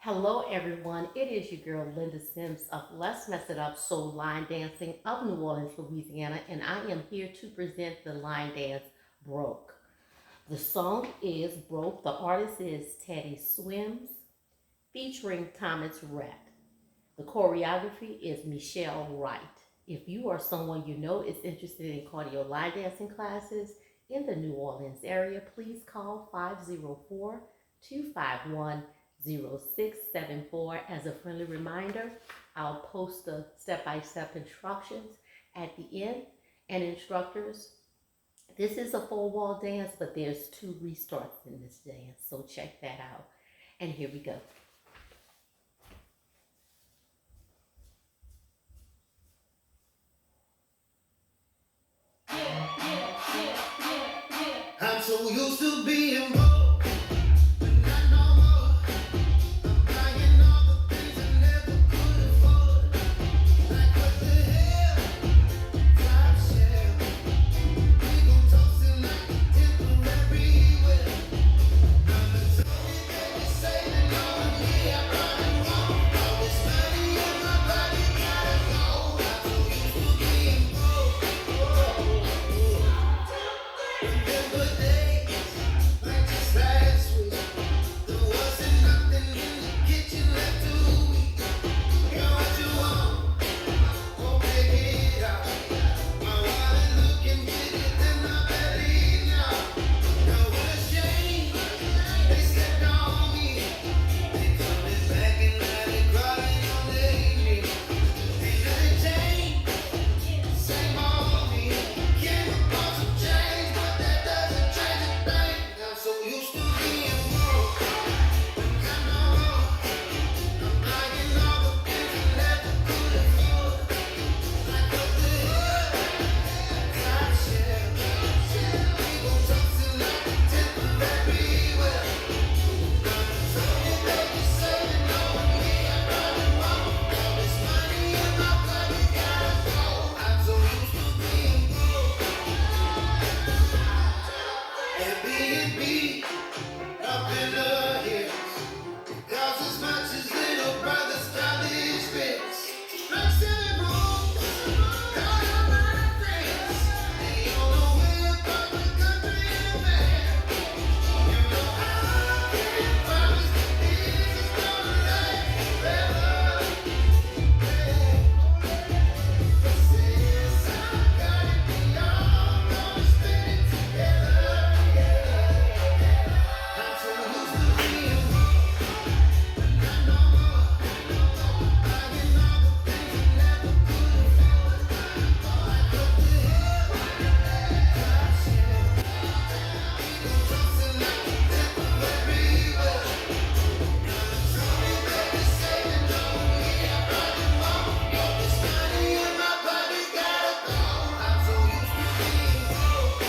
Hello everyone, it is your girl Linda Sims of Let's Mess It Up Soul Line Dancing of New Orleans, Louisiana, and I am here to present the line dance Broke. The song is Broke, the artist is Teddy Swims, featuring Thomas RHETT. The choreography is Michelle Wright. If you or someone you know is interested in cardio line dancing classes in the New Orleans area, please call 504-251-0674. As a friendly reminder, I'll post the step-by-step instructions at the end. And instructors, this is a full wall dance, but there's 2 restarts in this dance, so check that out. And here we go. I'm so used to being broke, but not no more. I'm buying all the things I never could afford. Like what the hell, top shelf. We gon' toast it like a temporary well. Mama told me that you're saving on me. I probably won't. All this money in my body gotta go. I'm so used to being broke. Remember days like just last week. There wasn't nothing in the kitchen left to eat. Girl, what you want? Go pick it out. My wallet looking bigger than my belly now. Now what a shame they stepped on me. They coming back and now they crying on their knees. Ain't nothing changed, same old me. Came across some change, but that doesn't change a thing. I'm so used to being broke, but not no more. I'm buying all the things I never could afford. Like what the hell, top shelf. We gon' toast it like a temporary well. Mama told me that you're saving on me. I probably won't. All this money in my pocket gotta go. I'm so used to being broke. Airbnb up in the hills. Cost as much as little brother's college bills. Like 7 rooms, all of my friends. They on the way across the country in a van. You know I can't promise that this is gonna last forever. But since I got it, we all gonna spend it together. I'm so used to being broke, but not no more. Buying all the things I never could afford. Like what the hell, top shelf. We gon' toast it like a temporary well. Mama told me that you're saving on me. I probably won't. All this money in my pocket gotta go. I'm so used to being broke.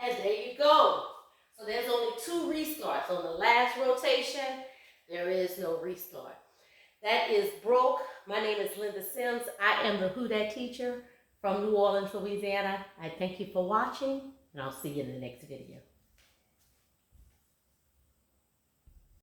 And there you go. So there's only 2 restarts. On the last rotation, there is no restart. That is Broke. My name is Linda Sims. I am the Who Dat teacher from New Orleans, Louisiana. I thank you for watching, and I'll see you in the next video.